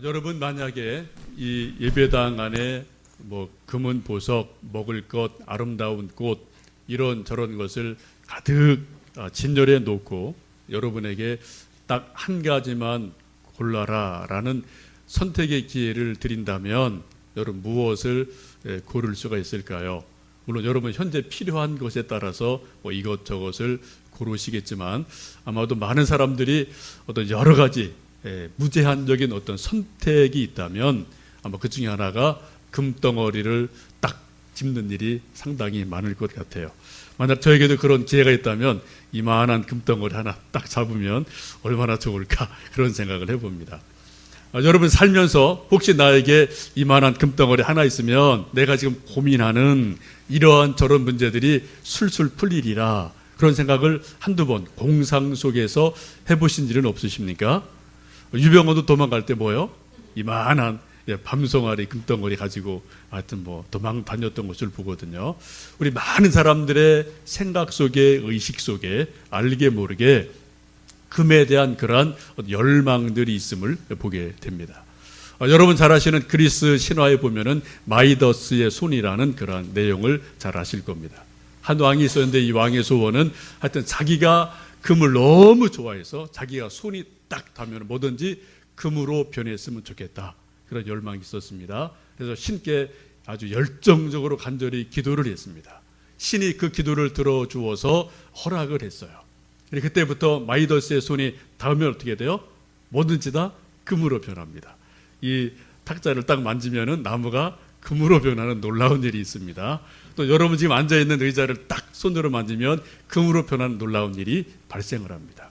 여러분 만약에 이 예배당 안에 뭐 금은 보석, 먹을 것, 아름다운 꽃 이런 저런 것을 가득 진열해 놓고 여러분에게 딱 한 가지만 골라라라는 선택의 기회를 드린다면 여러분 무엇을 고를 수가 있을까요? 물론 여러분 현재 필요한 것에 따라서 뭐 이것저것을 고르시겠지만 아마도 많은 사람들이 어떤 여러 가지 무제한적인 어떤 선택이 있다면 아마 그 중에 하나가 금덩어리를 딱 집는 일이 상당히 많을 것 같아요. 만약 저에게도 그런 기회가 있다면 이만한 금덩어리 하나 딱 잡으면 얼마나 좋을까 그런 생각을 해봅니다. 여러분 살면서 혹시 나에게 이만한 금덩어리 하나 있으면 내가 지금 고민하는 이러한 저런 문제들이 술술 풀리리라 그런 생각을 한두 번 공상 속에서 해보신 일은 없으십니까? 유병원도 도망갈 때 뭐요? 이만한 밤송아리 금덩어리 가지고 하여튼 뭐 도망 다녔던 것을 보거든요. 우리 많은 사람들의 생각 속에 의식 속에 알게 모르게 금에 대한 그러한 열망들이 있음을 보게 됩니다. 여러분 잘 아시는 그리스 신화에 보면은 마이더스의 손이라는 그러한 내용을 잘 아실 겁니다. 한 왕이 있었는데 이 왕의 소원은 하여튼 자기가 금을 너무 좋아해서 자기가 손이 딱 닿으면 뭐든지 금으로 변했으면 좋겠다. 그런 열망이 있었습니다. 그래서 신께 아주 열정적으로 간절히 기도를 했습니다. 신이 그 기도를 들어주어서 허락을 했어요. 그때부터 마이더스의 손이 닿으면 어떻게 돼요? 뭐든지 다 금으로 변합니다. 이 탁자를 딱 만지면은 나무가 금으로 변하는 놀라운 일이 있습니다. 또 여러분 지금 앉아있는 의자를 딱 손으로 만지면 금으로 변하는 놀라운 일이 발생을 합니다.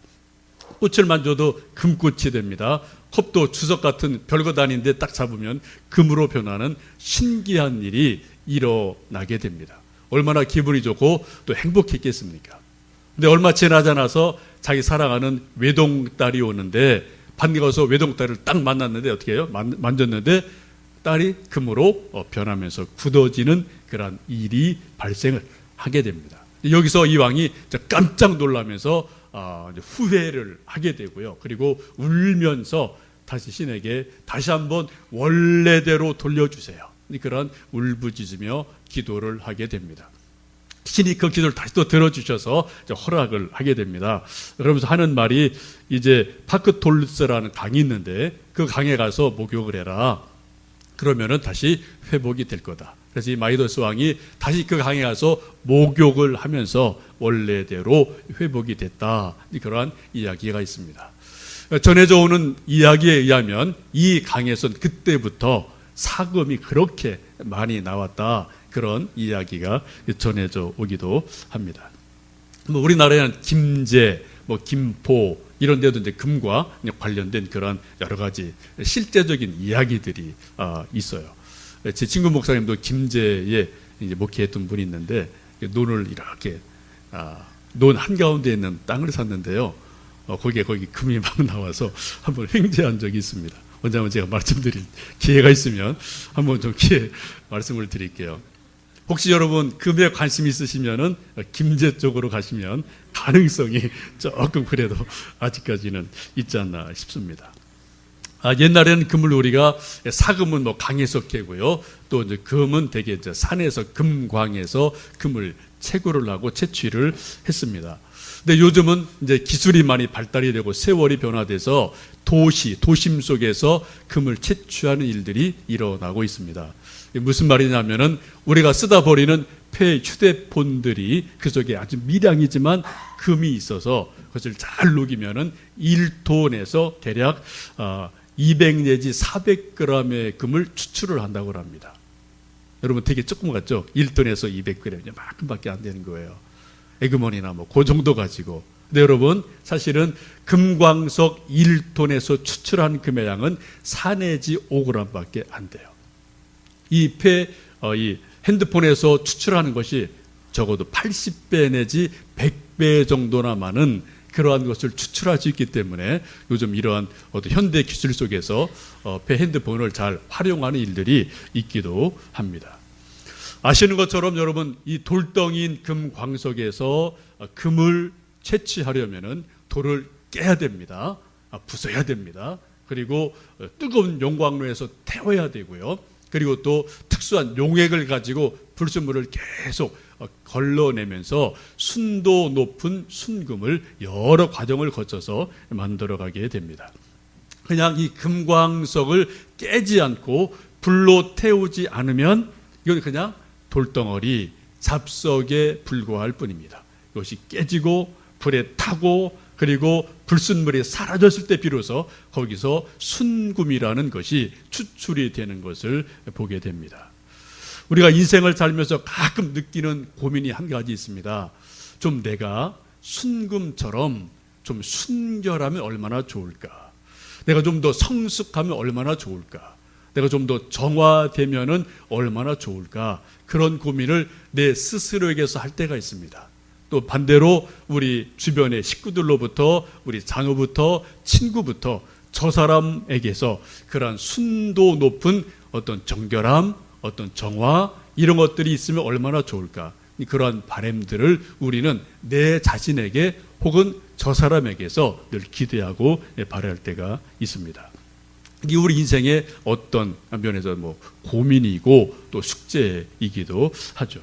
꽃을 만져도 금꽃이 됩니다. 컵도 주석 같은 별거 다닌데 딱 잡으면 금으로 변하는 신기한 일이 일어나게 됩니다. 얼마나 기분이 좋고 또 행복했겠습니까? 근데 얼마 지나지 않아서 자기 사랑하는 외동딸이 오는데 반가워서 외동딸을 딱 만났는데 어떻게 해요? 만졌는데 딸이 금으로 변하면서 굳어지는 그런 일이 발생을 하게 됩니다. 여기서 이 왕이 깜짝 놀라면서 후회를 하게 되고요. 그리고 울면서 다시 신에게 다시 한번 원래대로 돌려주세요. 그런 울부짖으며 기도를 하게 됩니다. 신이 그 기도를 다시 또 들어주셔서 허락을 하게 됩니다. 그러면서 하는 말이 이제 파크톨스라는 강이 있는데 그 강에 가서 목욕을 해라. 그러면은 다시 회복이 될 거다. 그래서 이 마이더스 왕이 다시 그 강에 가서 목욕을 하면서 원래대로 회복이 됐다. 그러한 이야기가 있습니다. 전해져 오는 이야기에 의하면 이 강에선 그때부터 사금이 그렇게 많이 나왔다. 그런 이야기가 전해져 오기도 합니다. 우리나라에는 김제, 김포 이런 데도 이제 금과 관련된 그런 여러 가지 실제적인 이야기들이 있어요. 제 친구 목사님도 김제에 이제 목회했던 분이 있는데 논을 이렇게 논 한가운데 있는 땅을 샀는데요. 거기 금이 막 나와서 한번 횡재한 적이 있습니다. 언제 한번 제가 말씀드릴 기회가 있으면 한번 좀 말씀을 드릴게요. 혹시 여러분 금에 관심 있으시면은 김제 쪽으로 가시면 가능성이 조금 그래도 아직까지는 있지 않나 싶습니다. 옛날에는 금을 우리가 사금은 강에서 캐고요. 또 이제 금은 대개 이제 산에서 금광에서 금을 채굴을 하고 채취를 했습니다. 근데 요즘은 이제 기술이 많이 발달이 되고 세월이 변화돼서 도심 속에서 금을 채취하는 일들이 일어나고 있습니다. 무슨 말이냐면은 우리가 쓰다 버리는 폐 휴대폰들이 그 속에 아주 미량이지만 금이 있어서 그것을 잘 녹이면은 1톤에서 대략 200 내지 400g의 금을 추출을 한다고 합니다. 여러분 되게 조금 같죠? 1톤에서 200g 이만큼밖에 안 되는 거예요. 에그머니나 그 정도 가지고. 근데 여러분 사실은 금광석 1톤에서 추출한 금의 양은 4 내지 5g밖에 안 돼요. 이 핸드폰에서 추출하는 것이 적어도 80배 내지 100배 정도나 많은 그러한 것을 추출할 수 있기 때문에 요즘 이러한 어떤 현대 기술 속에서 핸드폰을 잘 활용하는 일들이 있기도 합니다. 아시는 것처럼 여러분 이 돌덩이인 금광석에서 금을 채취하려면은 돌을 깨야 됩니다. 부숴야 됩니다. 그리고 뜨거운 용광로에서 태워야 되고요. 그리고 또 특수한 용액을 가지고 불순물을 계속 걸러내면서 순도 높은 순금을 여러 과정을 거쳐서 만들어가게 됩니다. 그냥 이 금광석을 깨지 않고 불로 태우지 않으면 이건 그냥 돌덩어리, 잡석에 불과할 뿐입니다. 이것이 깨지고 불에 타고 그리고 불순물이 사라졌을 때 비로소 거기서 순금이라는 것이 추출이 되는 것을 보게 됩니다. 우리가 인생을 살면서 가끔 느끼는 고민이 한 가지 있습니다. 좀 내가 순금처럼 좀 순결하면 얼마나 좋을까? 내가 좀 더 성숙하면 얼마나 좋을까? 내가 좀 더 정화되면은 얼마나 좋을까? 그런 고민을 내 스스로에게서 할 때가 있습니다. 또 반대로 우리 주변의 식구들로부터 우리 자녀부터 친구부터 저 사람에게서 그러한 순도 높은 어떤 정결함, 어떤 정화 이런 것들이 있으면 얼마나 좋을까? 그러한 바람들을 우리는 내 자신에게 혹은 저 사람에게서 늘 기대하고 바랄 때가 있습니다. 이게 우리 인생의 어떤 면에서 고민이고 또 숙제이기도 하죠.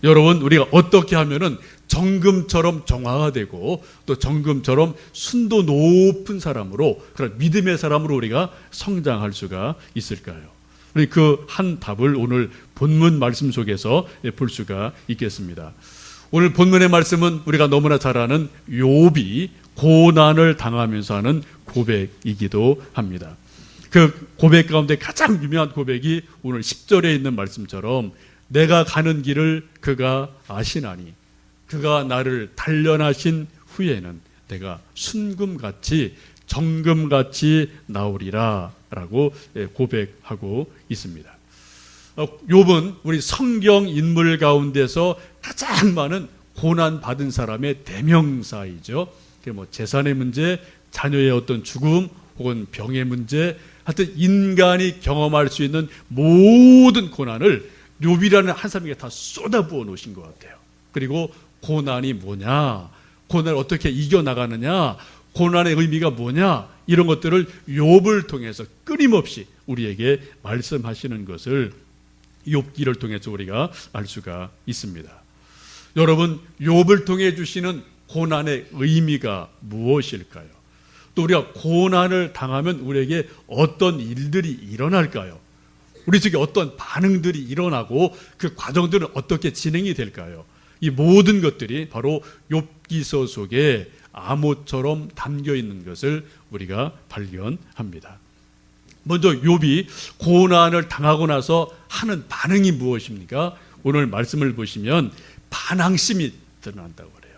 여러분, 우리가 어떻게 하면은 정금처럼 정화가 되고 또 정금처럼 순도 높은 사람으로 그런 믿음의 사람으로 우리가 성장할 수가 있을까요? 우리 그 한 답을 오늘 본문 말씀 속에서 볼 수가 있겠습니다. 오늘 본문의 말씀은 우리가 너무나 잘 아는 욥이 고난을 당하면서 하는 고백이기도 합니다. 그 고백 가운데 가장 유명한 고백이 오늘 10절에 있는 말씀처럼 내가 가는 길을 그가 아시나니 그가 나를 단련하신 후에는 내가 순금같이 정금같이 나오리라 라고 고백하고 있습니다. 욥은 우리 성경 인물 가운데서 가장 많은 고난 받은 사람의 대명사이죠. 재산의 문제, 자녀의 어떤 죽음 혹은 병의 문제, 하여튼 인간이 경험할 수 있는 모든 고난을 욥이라는 한 사람에게 다 쏟아부어 놓으신 것 같아요. 그리고 고난이 뭐냐, 고난을 어떻게 이겨나가느냐, 고난의 의미가 뭐냐, 이런 것들을 욥을 통해서 끊임없이 우리에게 말씀하시는 것을 욥기를 통해서 우리가 알 수가 있습니다. 여러분, 욥을 통해 주시는 고난의 의미가 무엇일까요? 또 우리가 고난을 당하면 우리에게 어떤 일들이 일어날까요? 우리 속에 어떤 반응들이 일어나고 그 과정들은 어떻게 진행이 될까요? 이 모든 것들이 바로 욥기서 속에 암호처럼 담겨 있는 것을 우리가 발견합니다. 먼저 욥이 고난을 당하고 나서 하는 반응이 무엇입니까? 오늘 말씀을 보시면 반항심이 드러난다고 그래요.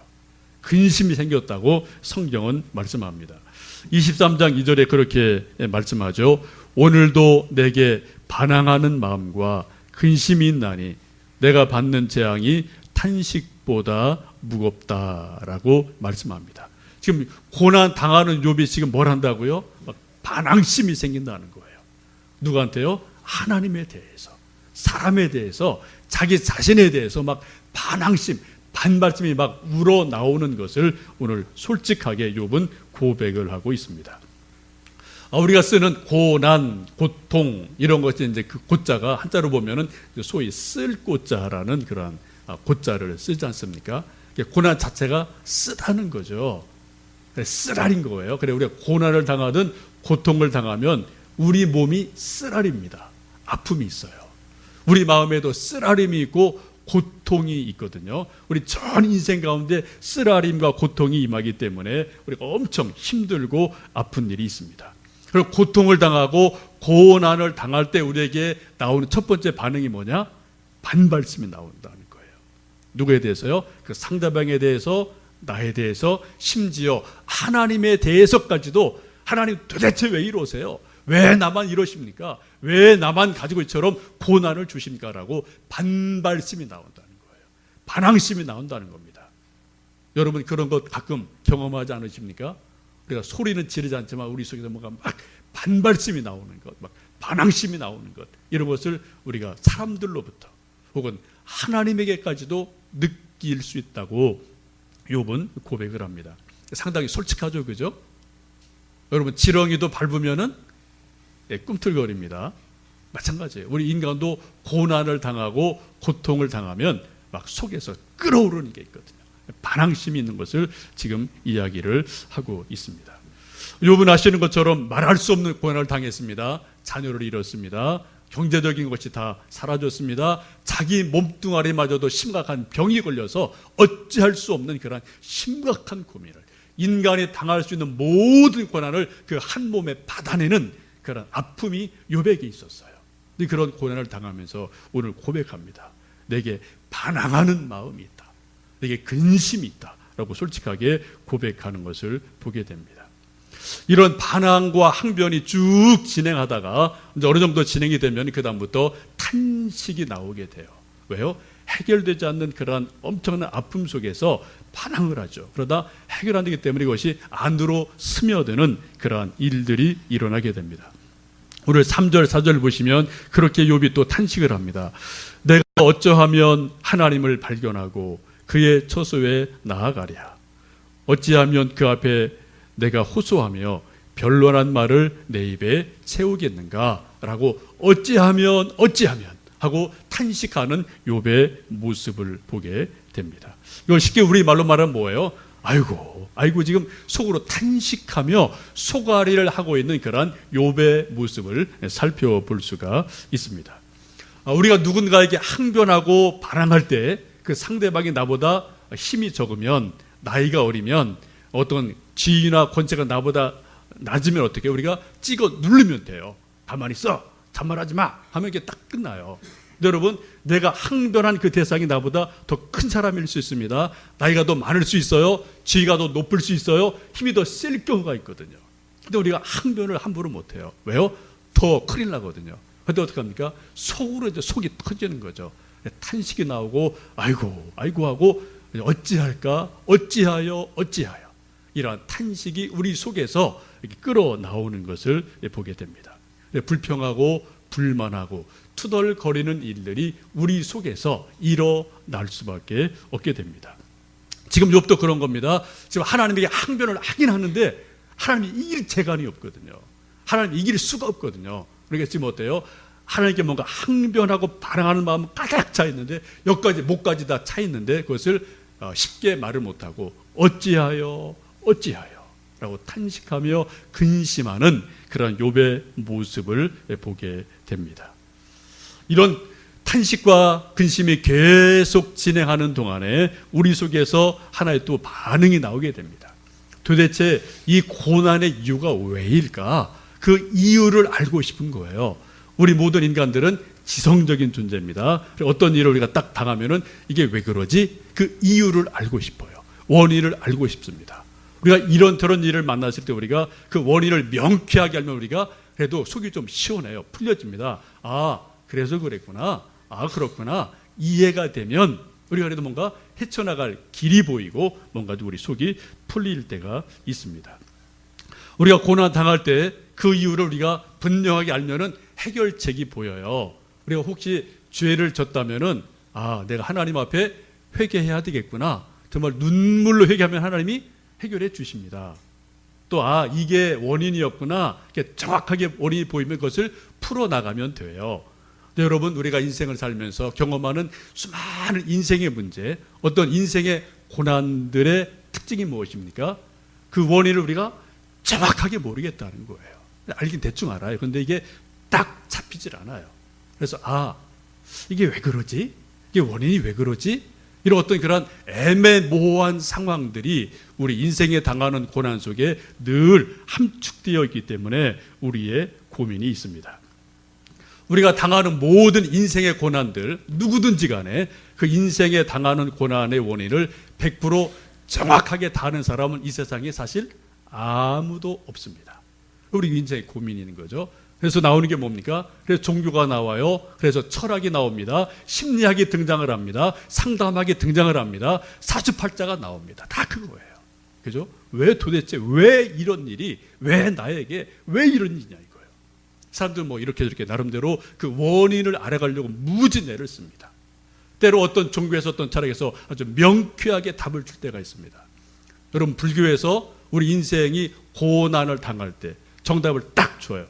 근심이 생겼다고 성경은 말씀합니다. 23장 2절에 그렇게 말씀하죠. 오늘도 내게 반항하는 마음과 근심이 있나니 내가 받는 재앙이 탄식보다 무겁다라고 말씀합니다. 지금 고난 당하는 욥이 지금 뭘 한다고요? 막 반항심이 생긴다는 거예요. 누구한테요? 하나님에 대해서, 사람에 대해서, 자기 자신에 대해서 막 반항심, 반발심이 막 우러나오는 것을 오늘 솔직하게 욥은 고백을 하고 있습니다. 우리가 쓰는 고난, 고통 이런 것이 이제 그 고자가 한자로 보면은 소위 쓸 고자라는 그런 고자를 쓰지 않습니까? 고난 자체가 쓰다는 거죠. 쓰라린 거예요. 그래 우리가 고난을 당하든 고통을 당하면 우리 몸이 쓰라립니다. 아픔이 있어요. 우리 마음에도 쓰라림이 있고 고통이 있거든요. 우리 전 인생 가운데 쓰라림과 고통이 임하기 때문에 우리가 엄청 힘들고 아픈 일이 있습니다. 그리고 고통을 당하고 고난을 당할 때 우리에게 나오는 첫 번째 반응이 뭐냐? 반발심이 나온다는 거예요. 누구에 대해서요? 그 상대방에 대해서, 나에 대해서, 심지어 하나님에 대해서까지도 하나님 도대체 왜 이러세요? 왜 나만 이러십니까? 왜 나만 가지고 이처럼 고난을 주십니까? 라고 반발심이 나온다는 거예요. 반항심이 나온다는 겁니다. 여러분 그런 것 가끔 경험하지 않으십니까? 우리가 소리는 지르지 않지만 우리 속에서 뭔가 막 반발심이 나오는 것, 막 반항심이 나오는 것, 이런 것을 우리가 사람들로부터 혹은 하나님에게까지도 느낄 수 있다고 욥은 고백을 합니다. 상당히 솔직하죠, 그죠? 여러분 지렁이도 밟으면은 꿈틀거립니다. 마찬가지예요. 우리 인간도 고난을 당하고 고통을 당하면 막 속에서 끓어오르는 게 있거든요. 반항심이 있는 것을 지금 이야기를 하고 있습니다. 욥은 아시는 것처럼 말할 수 없는 고난을 당했습니다. 자녀를 잃었습니다. 경제적인 것이 다 사라졌습니다. 자기 몸뚱아리마저도 심각한 병이 걸려서 어찌할 수 없는 그런 심각한 고민을, 인간이 당할 수 있는 모든 고난을 그 한 몸에 받아내는 그런 아픔이 욥에게 있었어요. 그런 고난을 당하면서 오늘 고백합니다. 내게 반항하는 마음이 있다. 내게 근심이 있다. 라고 솔직하게 고백하는 것을 보게 됩니다. 이런 반항과 항변이 쭉 진행하다가 이제 어느 정도 진행이 되면 그 다음부터 탄식이 나오게 돼요. 왜요? 해결되지 않는 그런 엄청난 아픔 속에서 반항을 하죠. 그러다 해결 안 되기 때문에 이것이 안으로 스며드는 그러한 일들이 일어나게 됩니다. 오늘 3절 4절 보시면 그렇게 욥이 또 탄식을 합니다. 내가 어쩌하면 하나님을 발견하고 그의 처소에 나아가랴. 어찌하면 그 앞에 내가 호소하며 변론한 말을 내 입에 채우겠는가 라고 어찌하면 하고 탄식하는 욥의 모습을 보게 됩니다. 이걸 쉽게 우리 말로 말하면 뭐예요? 아이고 지금 속으로 탄식하며 소가리를 하고 있는 그런 욥의 모습을 살펴볼 수가 있습니다. 우리가 누군가에게 항변하고 반항할 때 그 상대방이 나보다 힘이 적으면, 나이가 어리면, 어떤 지위나 권세가 나보다 낮으면 어떻게 우리가 찍어 누르면 돼요. 가만히 있어, 잔말하지 마 하면 이게 딱 끝나요. 근데 여러분, 내가 항변한 그 대상이 나보다 더 큰 사람일 수 있습니다. 나이가 더 많을 수 있어요. 지위가 더 높을 수 있어요. 힘이 더 셀 경우가 있거든요. 근데 우리가 항변을 함부로 못해요. 왜요? 더 큰일 나거든요. 근데 어떡합니까? 속으로 이제 속이 터지는 거죠. 탄식이 나오고 아이고 하고 어찌할까? 어찌하여 이러한 탄식이 우리 속에서 이렇게 끌어 나오는 것을 보게 됩니다. 불평하고 불만하고 투덜거리는 일들이 우리 속에서 일어날 수밖에 없게 됩니다. 지금 욥도 그런 겁니다. 지금 하나님에게 항변을 하긴 하는데 하나님이 이길 재간이 없거든요. 하나님이 이길 수가 없거든요. 그러니까 지금 어때요? 하나님께 뭔가 항변하고 반항하는 마음은 가득 차 있는데 여기까지 목까지 다 차 있는데 그것을 쉽게 말을 못하고 어찌하여 라고 탄식하며 근심하는 그런 욥의 모습을 보게 됩니다. 이런 탄식과 근심이 계속 진행하는 동안에 우리 속에서 하나의 또 반응이 나오게 됩니다. 도대체 이 고난의 이유가 왜일까? 그 이유를 알고 싶은 거예요. 우리 모든 인간들은 지성적인 존재입니다. 어떤 일을 우리가 딱 당하면은 이게 왜 그러지? 그 이유를 알고 싶어요. 원인을 알고 싶습니다. 우리가 이런저런 일을 만났을 때 우리가 그 원인을 명쾌하게 알면 우리가 그래도 속이 좀 시원해요. 풀려집니다. 그래서 그랬구나. 그렇구나. 이해가 되면 우리가 그래도 뭔가 헤쳐나갈 길이 보이고 뭔가 우리 속이 풀릴 때가 있습니다. 우리가 고난 당할 때 그 이유를 우리가 분명하게 알면은 해결책이 보여요. 우리가 혹시 죄를 졌다면은 내가 하나님 앞에 회개해야 되겠구나. 정말 눈물로 회개하면 하나님이 해결해 주십니다. 또 이게 원인이었구나. 이렇게 정확하게 원인이 보이면 그것을 풀어나가면 돼요. 근데 여러분, 우리가 인생을 살면서 경험하는 수많은 인생의 문제, 어떤 인생의 고난들의 특징이 무엇입니까? 그 원인을 우리가 정확하게 모르겠다는 거예요. 알긴 대충 알아요. 그런데 이게 딱 잡히질 않아요. 그래서 이게 왜 그러지? 이게 원인이 왜 그러지? 이런 어떤 그런 애매모호한 상황들이 우리 인생에 당하는 고난 속에 늘 함축되어 있기 때문에 우리의 고민이 있습니다. 우리가 당하는 모든 인생의 고난들, 누구든지 간에 그 인생에 당하는 고난의 원인을 100% 정확하게 다는 사람은 이 세상에 사실 아무도 없습니다. 우리 인생의 고민이 있는 거죠. 그래서 나오는 게 뭡니까? 그래서 종교가 나와요. 그래서 철학이 나옵니다. 심리학이 등장을 합니다. 상담학이 등장을 합니다. 사주팔자가 나옵니다. 다 그거예요. 그죠? 도대체 왜 이런 일이, 왜 나에게, 왜 이런 일이냐 이거예요. 사람들은 이렇게 저렇게 나름대로 그 원인을 알아가려고 무진 애를 씁니다. 때로 어떤 종교에서 어떤 철학에서 아주 명쾌하게 답을 줄 때가 있습니다. 여러분, 불교에서 우리 인생이 고난을 당할 때 정답을 딱 줘요.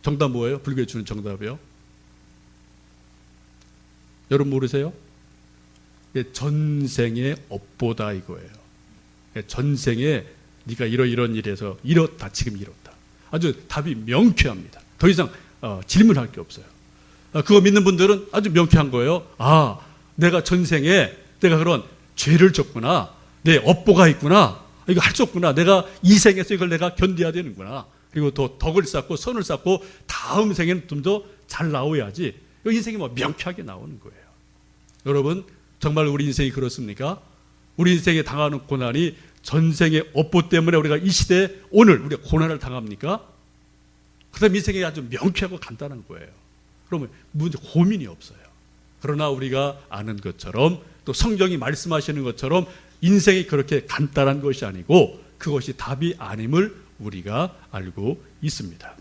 정답 뭐예요? 불교에 주는 정답이요? 여러분 모르세요? 전생의 업보다 이거예요. 전생에 네가 이런 일에서 이렇다, 지금 이렇다. 아주 답이 명쾌합니다. 더 이상 질문할 게 없어요. 그거 믿는 분들은 아주 명쾌한 거예요. 아, 내가 전생에 내가 그런 죄를 졌구나. 내 업보가 있구나. 이거 할 수 없구나. 내가 이 생에서 이걸 내가 견뎌야 되는구나. 그리고 더 덕을 쌓고 선을 쌓고 다음 생에는 좀 더 잘 나와야지. 인생이 뭐 명쾌하게 나오는 거예요. 여러분, 정말 우리 인생이 그렇습니까? 우리 인생에 당하는 고난이 전생의 업보 때문에 우리가 이 시대에 오늘 우리가 고난을 당합니까? 그다음 인생이 아주 명쾌하고 간단한 거예요. 그러면 문제 고민이 없어요. 그러나 우리가 아는 것처럼 또 성경이 말씀하시는 것처럼 인생이 그렇게 간단한 것이 아니고 그것이 답이 아님을 우리가 알고 있습니다.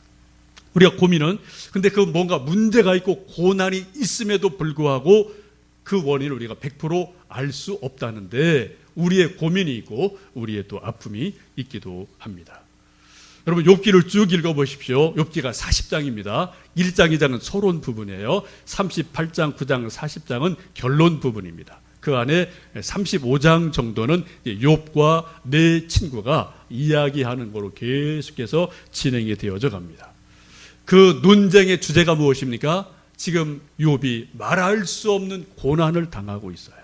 우리가 고민은 근데 그 뭔가 문제가 있고 고난이 있음에도 불구하고 그 원인을 우리가 100% 알 수 없다는데 우리의 고민이 있고 우리의 또 아픔이 있기도 합니다. 여러분 욥기를 쭉 읽어보십시오. 욥기가 40장입니다. 1장, 2장은 서론 부분이에요. 38장, 9장, 40장은 결론 부분입니다. 그 안에 35장 정도는 욥과 네 친구가 이야기하는 거로 계속해서 진행이 되어져 갑니다. 그 논쟁의 주제가 무엇입니까? 지금 욥이 말할 수 없는 고난을 당하고 있어요.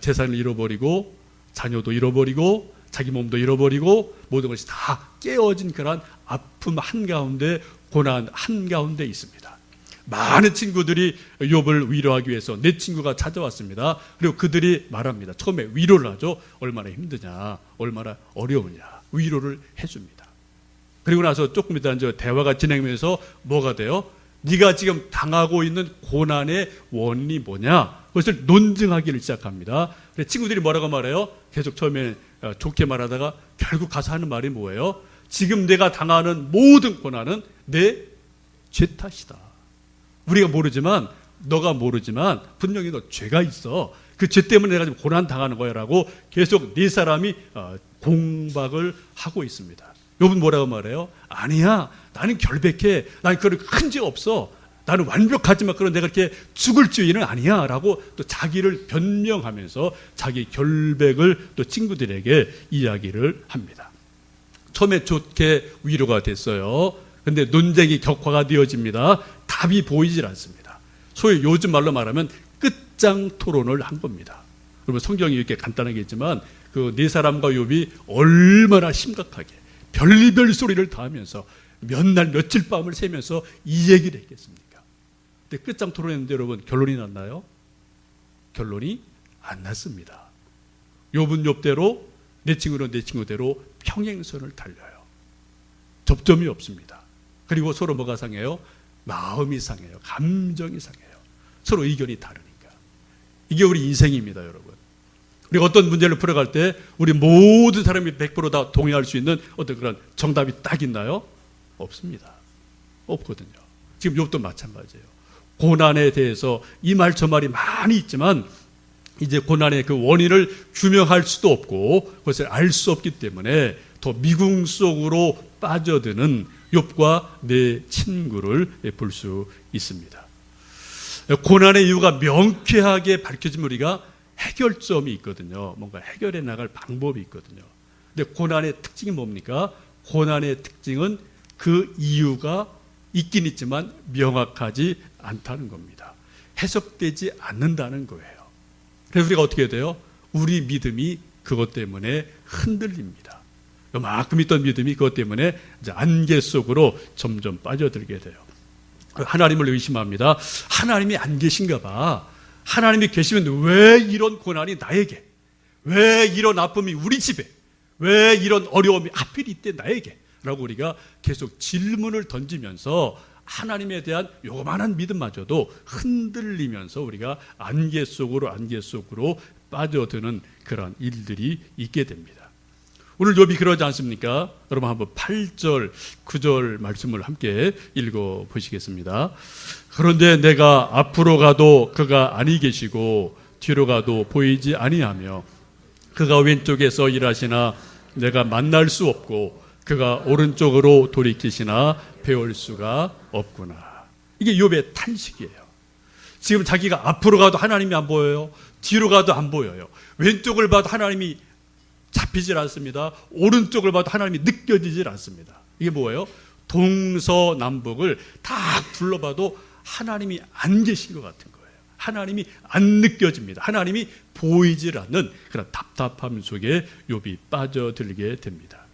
재산을 잃어버리고 자녀도 잃어버리고 자기 몸도 잃어버리고 모든 것이 다 깨어진 그런 아픔 한가운데 고난 한가운데 있습니다. 많은 친구들이 욥을 위로하기 위해서 내 친구가 찾아왔습니다. 그리고 그들이 말합니다. 처음에 위로를 하죠. 얼마나 힘드냐, 얼마나 어려우냐 위로를 해줍니다. 그리고 나서 조금 이따 이제 대화가 진행되면서 뭐가 돼요? 네가 지금 당하고 있는 고난의 원인이 뭐냐? 그것을 논증하기를 시작합니다. 친구들이 뭐라고 말해요? 계속 처음에 좋게 말하다가 결국 가서 하는 말이 뭐예요? 지금 내가 당하는 모든 고난은 내 죄 탓이다. 우리가 모르지만 너가 모르지만 분명히 너 죄가 있어. 그 죄 때문에 내가 지금 고난 당하는 거야 라고 계속 네 사람이 공박을 하고 있습니다. 욥은 뭐라고 말해요? 아니야, 나는 결백해. 나는 그런 큰 죄 없어. 나는 완벽하지만 그런 내가 이렇게 죽을 죄인은 아니야 라고 또 자기를 변명하면서 자기 결백을 또 친구들에게 이야기를 합니다. 처음에 좋게 위로가 됐어요. 근데 논쟁이 격화가 되어집니다. 답이 보이질 않습니다. 소위 요즘 말로 말하면 끝장 토론을 한 겁니다. 여러분 성경이 이렇게 간단하게 있지만 그 네 사람과 욥이 얼마나 심각하게 별별 소리를 다 하면서 몇 날 며칠 밤을 새면서 이 얘기를 했겠습니까? 근데 끝장 토론했는데 여러분 결론이 났나요? 결론이 안 났습니다. 욥은 욥대로 내 친구는 내 친구대로 평행선을 달려요. 접점이 없습니다. 그리고 서로 뭐가 상해요? 마음이 상해요. 감정이 상해요. 서로 의견이 다르니까. 이게 우리 인생입니다, 여러분. 우리가 어떤 문제를 풀어갈 때 우리 모든 사람이 100% 다 동의할 수 있는 어떤 그런 정답이 딱 있나요? 없습니다. 없거든요. 지금 욥도 마찬가지예요. 고난에 대해서 이 말 저 말이 많이 있지만 이제 고난의 그 원인을 규명할 수도 없고 그것을 알 수 없기 때문에 더 미궁 속으로 빠져드는 욥과 네 친구를 볼 수 있습니다. 고난의 이유가 명쾌하게 밝혀지면 우리가 해결점이 있거든요. 뭔가 해결해 나갈 방법이 있거든요. 근데 고난의 특징이 뭡니까? 고난의 특징은 그 이유가 있긴 있지만 명확하지 않다는 겁니다. 해석되지 않는다는 거예요. 그래서 우리가 어떻게 돼요? 우리 믿음이 그것 때문에 흔들립니다. 그만큼 있던 믿음이 그것 때문에 이제 안개 속으로 점점 빠져들게 돼요. 하나님을 의심합니다. 하나님이 안 계신가 봐. 하나님이 계시면 왜 이런 고난이 나에게, 왜 이런 아픔이 우리 집에, 왜 이런 어려움이 하필 이때 나에게 라고 우리가 계속 질문을 던지면서 하나님에 대한 요만한 믿음마저도 흔들리면서 우리가 안개 속으로 빠져드는 그런 일들이 있게 됩니다. 오늘 욥이 그러지 않습니까? 여러분 한번 8절, 9절 말씀을 함께 읽어보시겠습니다. 그런데 내가 앞으로 가도 그가 아니 계시고 뒤로 가도 보이지 아니하며 그가 왼쪽에서 일하시나 내가 만날 수 없고 그가 오른쪽으로 돌이키시나 배울 수가 없구나. 이게 욥의 탄식이에요. 지금 자기가 앞으로 가도 하나님이 안 보여요. 뒤로 가도 안 보여요. 왼쪽을 봐도 하나님이 잡히질 않습니다. 오른쪽을 봐도 하나님이 느껴지질 않습니다. 이게 뭐예요? 동서남북을 다 둘러봐도 하나님이 안 계신 것 같은 거예요. 하나님이 안 느껴집니다. 하나님이 보이질 않는 그런 답답함 속에 욥이 빠져들게 됩니다.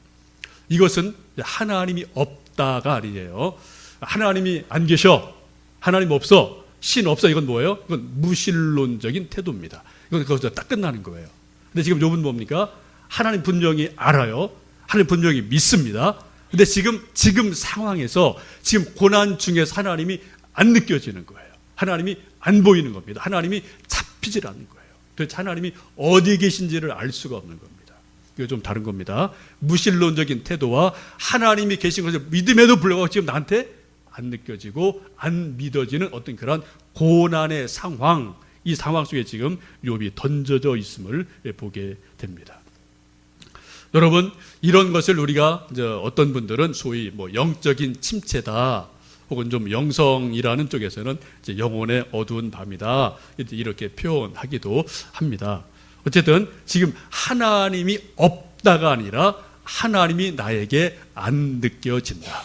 이것은 하나님이 없다가 아니에요. 하나님이 안 계셔, 하나님 없어, 신 없어, 이건 뭐예요? 이건 무신론적인 태도입니다. 이건 거기서 딱 끝나는 거예요. 근데 지금 욥은 뭡니까? 하나님 분명히 알아요. 하나님 분명히 믿습니다. 근데 지금 상황에서, 지금 고난 중에서 하나님이 안 느껴지는 거예요. 하나님이 안 보이는 겁니다. 하나님이 잡히질 않는 거예요. 도대체 하나님이 어디 계신지를 알 수가 없는 겁니다. 이거 좀 다른 겁니다. 무신론적인 태도와 하나님이 계신 것을 믿음에도 불구하고 지금 나한테 안 느껴지고 안 믿어지는 어떤 그런 고난의 상황, 이 상황 속에 지금 욥이 던져져 있음을 보게 됩니다. 여러분, 이런 것을 우리가 어떤 분들은 소위 영적인 침체다, 혹은 좀 영성이라는 쪽에서는 영혼의 어두운 밤이다, 이렇게 표현하기도 합니다. 어쨌든 지금 하나님이 없다가 아니라 하나님이 나에게 안 느껴진다.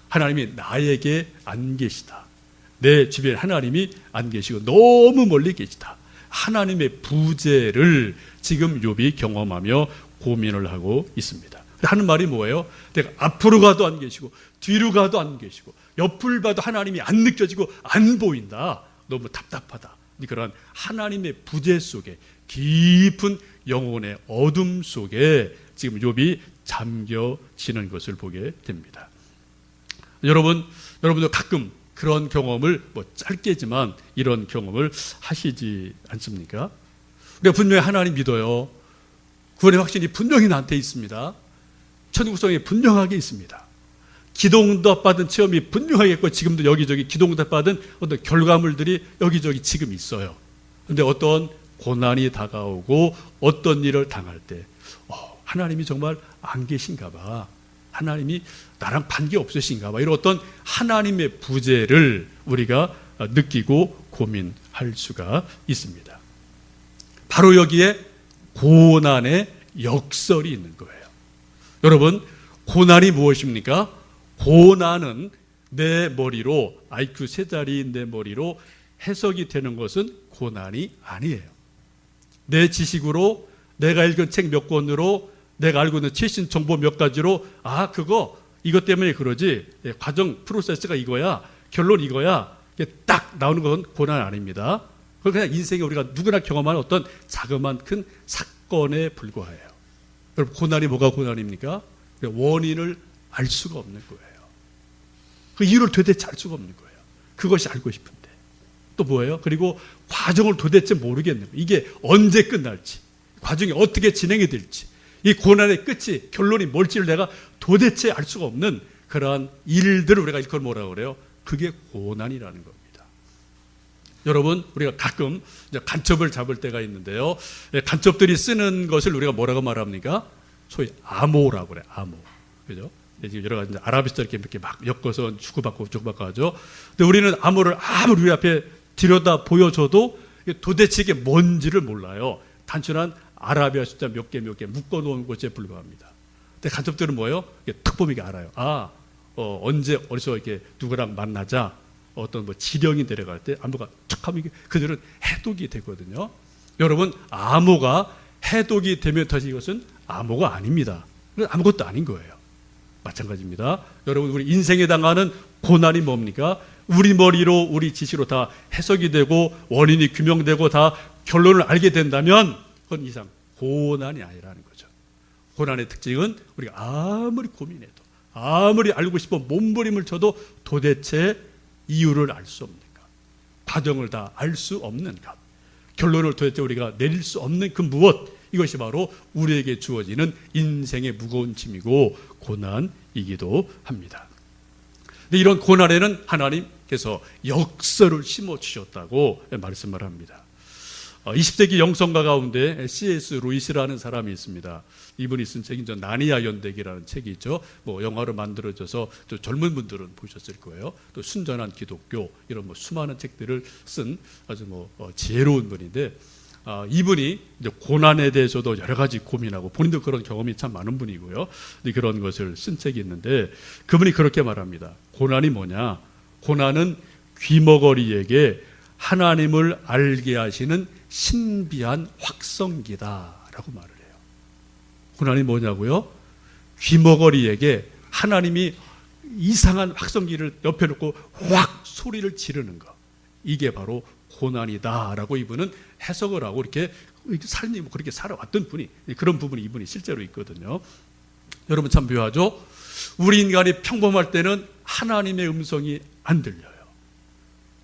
하나님이 나에게 안 계시다. 내 주변에 하나님이 안 계시고 너무 멀리 계시다. 하나님의 부재를 지금 욥이 경험하며 고민을 하고 있습니다. 하는 말이 뭐예요? 내가 앞으로 가도 안 계시고 뒤로 가도 안 계시고 옆을 봐도 하나님이 안 느껴지고 안 보인다. 너무 답답하다. 그런 하나님의 부재 속에, 깊은 영혼의 어둠 속에 지금 욥이 잠겨지는 것을 보게 됩니다. 여러분도 가끔 그런 경험을 짧게지만 이런 경험을 하시지 않습니까? 우리가 분명히 하나님 믿어요. 구원의 확신이 분명히 나한테 있습니다. 천국성이 분명하게 있습니다. 기도응답 받은 체험이 분명하게 있고 지금도 여기저기 기도응답 받은 어떤 결과물들이 여기저기 지금 있어요. 그런데 어떤 고난이 다가오고 어떤 일을 당할 때 하나님이 정말 안 계신가 봐, 하나님이 나랑 관계 없으신가 봐, 이런 어떤 하나님의 부재를 우리가 느끼고 고민할 수가 있습니다. 바로 여기에 고난의 역설이 있는 거예요. 여러분, 고난이 무엇입니까? 고난은 내 머리로, IQ 3자리인 내 머리로 해석이 되는 것은 고난이 아니에요. 내 지식으로, 내가 읽은 책 몇 권으로, 내가 알고 있는 최신 정보 몇 가지로 이것 때문에 그러지, 과정 프로세스가 이거야, 결론 이거야, 딱 나오는 건 고난 아닙니다. 그건 그냥 인생에 우리가 누구나 경험하는 어떤 자그마한 큰 사건에 불과해요. 여러분, 고난이 뭐가 고난입니까? 원인을 알 수가 없는 거예요. 그 이유를 도대체 알 수가 없는 거예요. 그것이 알고 싶은데. 또 뭐예요? 그리고 과정을 도대체 모르겠는 거예요. 이게 언제 끝날지, 과정이 어떻게 진행이 될지, 이 고난의 끝이, 결론이 뭘지를 내가 도대체 알 수가 없는 그러한 일들을 우리가 이걸 뭐라고 그래요? 그게 고난이라는 겁니다. 여러분, 우리가 가끔 간첩을 잡을 때가 있는데요. 간첩들이 쓰는 것을 우리가 뭐라고 말합니까? 소위 암호라고 그래요. 암호. 그죠? 지금 여러 가지 아랍에서 이렇게 막 엮어서 주고받고 하죠. 근데 우리는 암호를 아무리 우리 앞에 들여다 보여줘도 도대체 이게 뭔지를 몰라요. 단순한 아라비아 숫자 몇 개 묶어놓은 것에 불과합니다. 근데 간첩들은 뭐예요? 탁 보면 이게 알아요. 언제 어디서 이렇게 누구랑 만나자, 어떤 지령이 내려갈 때 암호가 툭 하면 그들은 해독이 되거든요. 여러분, 암호가 해독이 되면 다시 이것은 암호가 아닙니다. 아무것도 아닌 거예요. 마찬가지입니다. 여러분, 우리 인생에 당하는 고난이 뭡니까? 우리 머리로, 우리 지시로 다 해석이 되고 원인이 규명되고 다 결론을 알게 된다면 그건 이상 고난이 아니라는 거죠. 고난의 특징은 우리가 아무리 고민해도, 아무리 알고 싶어 몸부림을 쳐도 도대체 이유를 알 수 없는 것, 과정을 다 알 수 없는 것, 결론을 도대체 우리가 내릴 수 없는 그 무엇, 이것이 바로 우리에게 주어지는 인생의 무거운 짐이고 고난이기도 합니다. 근데 이런 고난에는 하나님께서 역설을 심어주셨다고 말씀을 합니다. 20세기 영성가 가운데 C.S. 루이스라는 사람이 있습니다. 이분이 쓴 책이 나니아 연대기라는 책이 있죠. 뭐 영화로 만들어져서 또 젊은 분들은 보셨을 거예요. 또 순전한 기독교 이런 뭐 수많은 책들을 쓴 아주 지혜로운 분인데, 이분이 이제 고난에 대해서도 여러 가지 고민하고 본인도 그런 경험이 참 많은 분이고요. 그런 것을 쓴 책이 있는데 그분이 그렇게 말합니다. 고난이 뭐냐? 고난은 귀머거리에게 하나님을 알게 하시는 신비한 확성기다라고 말을 해요. 고난이 뭐냐고요? 귀머거리에게 하나님이 이상한 확성기를 옆에 놓고 확 소리를 지르는 것, 이게 바로 고난이다라고 이분은 해석을 하고 이렇게 삶이 그렇게 살아왔던 분이, 그런 부분이 이분이 실제로 있거든요. 여러분 참 묘하죠? 우리 인간이 평범할 때는 하나님의 음성이 안 들려요.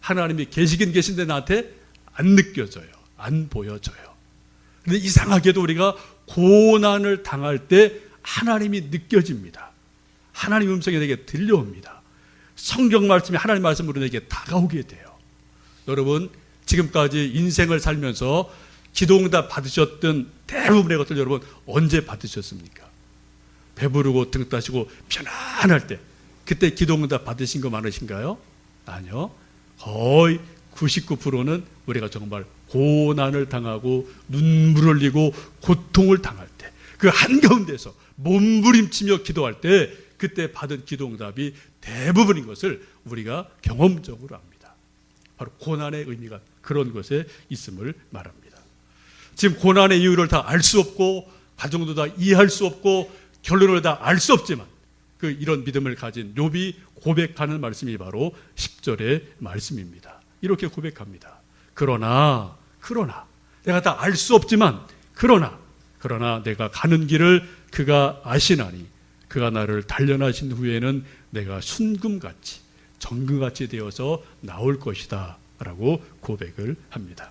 하나님이 계시긴 계신데 나한테 안 느껴져요. 안 보여져요. 근데 이상하게도 우리가 고난을 당할 때 하나님이 느껴집니다. 하나님 음성이 내게 들려옵니다. 성경 말씀이 하나님 말씀으로 내게 다가오게 돼요. 여러분 지금까지 인생을 살면서 기도응답 받으셨던 대부분의 것들 여러분 언제 받으셨습니까? 배부르고 등 따시고 편안할 때, 그때 기도응답 받으신 거 많으신가요? 아니요. 거의 99%는 우리가 정말 고난을 당하고 눈물 흘리고 고통을 당할 때, 그 한가운데서 몸부림치며 기도할 때 그때 받은 기도응답이 대부분인 것을 우리가 경험적으로 압니다. 바로 고난의 의미가 그런 것에 있음을 말합니다. 지금 고난의 이유를 다 알 수 없고 과정도 다 이해할 수 없고 결론을 다 알 수 없지만 이런 믿음을 가진 욥이 고백하는 말씀이 바로 10절의 말씀입니다. 이렇게 고백합니다. 그러나 내가 다 알 수 없지만 그러나 내가 가는 길을 그가 아시나니 그가 나를 단련하신 후에는 내가 순금같이 정금같이 되어서 나올 것이다 라고 고백을 합니다.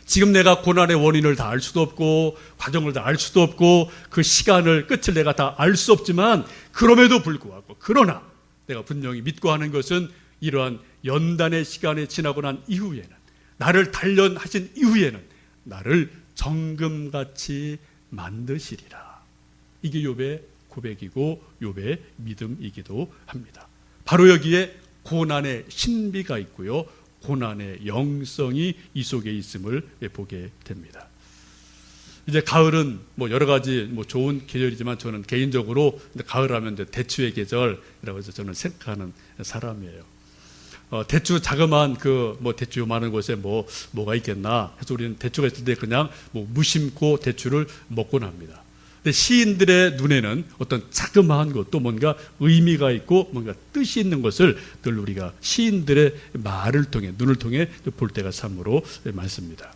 지금 내가 고난의 원인을 다 알 수도 없고 과정을 다 알 수도 없고 그 시간을 끝을 내가 다 알 수 없지만 그럼에도 불구하고 그러나 내가 분명히 믿고 하는 것은 이러한 연단의 시간이 지나고 난 이후에는, 나를 단련하신 이후에는 나를 정금같이 만드시리라. 이게 욥의 고백이고 욥의 믿음이기도 합니다. 바로 여기에 고난의 신비가 있고요, 고난의 영성이 이 속에 있음을 보게 됩니다. 이제 가을은 여러 가지 좋은 계절이지만 저는 개인적으로 가을하면 대추의 계절이라고 해서 저는 생각하는 사람이에요. 대추 자그마한 대추 요만한 곳에 뭐가 있겠나 해서 우리는 대추가 있을 때 그냥 무심코 대추를 먹곤 합니다. 근데 시인들의 눈에는 어떤 자그마한 것도 뭔가 의미가 있고 뭔가 뜻이 있는 것을 늘 우리가 시인들의 말을 통해, 눈을 통해 볼 때가 참으로 많습니다.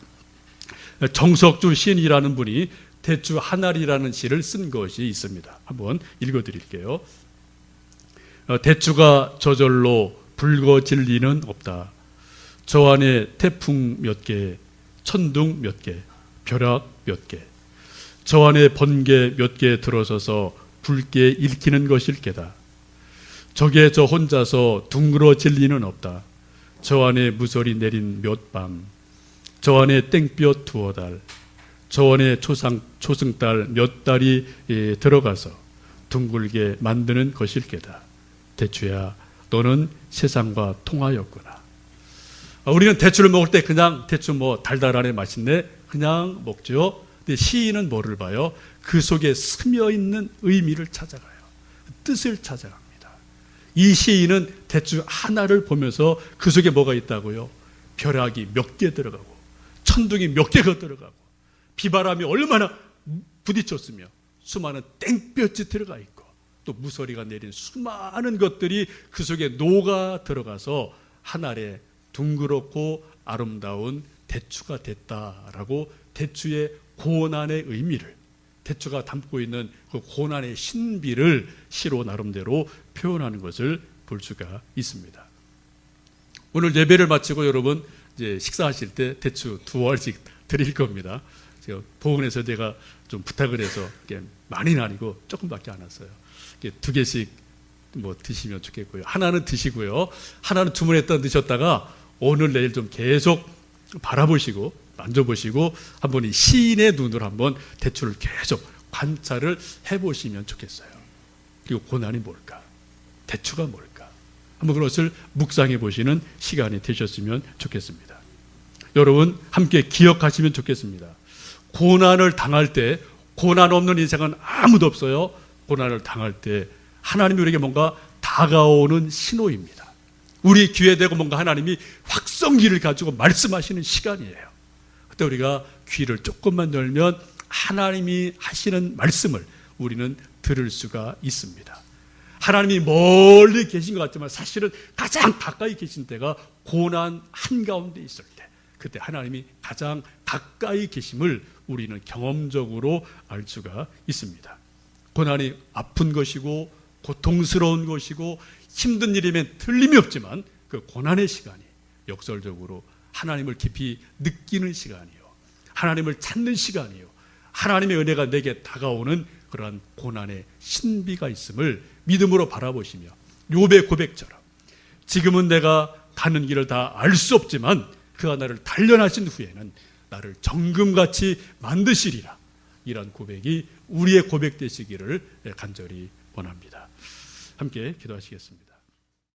정석주 시인이라는 분이 대추 하나리라는 시를 쓴 것이 있습니다. 한번 읽어드릴게요. 대추가 저절로 붉어질 리는 없다. 저 안에 태풍 몇 개, 천둥 몇 개, 벼락 몇 개, 저 안에 번개 몇 개 들어서서 붉게 일키는 것일 게다. 저게 저 혼자서 둥그러질 리는 없다. 저 안에 무설이 내린 몇 밤, 저 안에 땡볕 두어 달, 저 안에 초승달 몇 달이 들어가서 둥글게 만드는 것일 게다. 대추야, 너는 세상과 통하였구나. 우리는 대추를 먹을 때 그냥 대추 달달하네 맛있네 그냥 먹죠. 근데 시인은 뭐를 봐요? 그 속에 스며 있는 의미를 찾아가요. 뜻을 찾아갑니다. 이 시인은 대추 하나를 보면서 그 속에 뭐가 있다고요? 벼락이 몇 개 들어가고 천둥이 몇 개가 들어가고 비바람이 얼마나 부딪혔으며 수많은 땡볕이 들어가 있고 또 무서리가 내린 수많은 것들이 그 속에 녹아 들어가서 하나의 둥그렇고 아름다운 대추가 됐다라고 대추의 고난의 의미를, 대추가 담고 있는 그 고난의 신비를 시로 나름대로 표현하는 것을 볼 수가 있습니다. 오늘 예배를 마치고 여러분 이제 식사하실 때 대추 2알씩 드릴 겁니다. 제가 보건에서 제가 좀 부탁을 해서 많이는 아니고 조금밖에 안 왔어요. 2개씩 드시면 좋겠고요. 하나는 드시고요. 하나는 주문했다 드셨다가 오늘 내일 좀 계속 바라보시고 만져보시고 한번 이 시인의 눈으로 한번 대출을 계속 관찰을 해보시면 좋겠어요. 그리고 고난이 뭘까? 대추가 뭘까? 한번 그것을 묵상해 보시는 시간이 되셨으면 좋겠습니다. 여러분 함께 기억하시면 좋겠습니다. 고난을 당할 때, 고난 없는 인생은 아무도 없어요. 고난을 당할 때 하나님이 우리에게 뭔가 다가오는 신호입니다. 우리 귀에 대고 뭔가 하나님이 확성기를 가지고 말씀하시는 시간이에요. 그때 우리가 귀를 조금만 열면 하나님이 하시는 말씀을 우리는 들을 수가 있습니다. 하나님이 멀리 계신 것 같지만 사실은 가장 가까이 계신 때가 고난 한가운데 있을 때, 그때 하나님이 가장 가까이 계심을 우리는 경험적으로 알 수가 있습니다. 고난이 아픈 것이고 고통스러운 것이고 힘든 일이면 틀림이 없지만 그 고난의 시간이 역설적으로 하나님을 깊이 느끼는 시간이요, 하나님을 찾는 시간이요, 하나님의 은혜가 내게 다가오는 그러한 고난의 신비가 있음을 믿음으로 바라보시며 욥의 고백처럼 지금은 내가 가는 길을 다 알 수 없지만 그가 나를 단련하신 후에는 나를 정금같이 만드시리라, 이런 고백이 우리의 고백 되시기를 간절히 원합니다. 함께 기도하시겠습니다.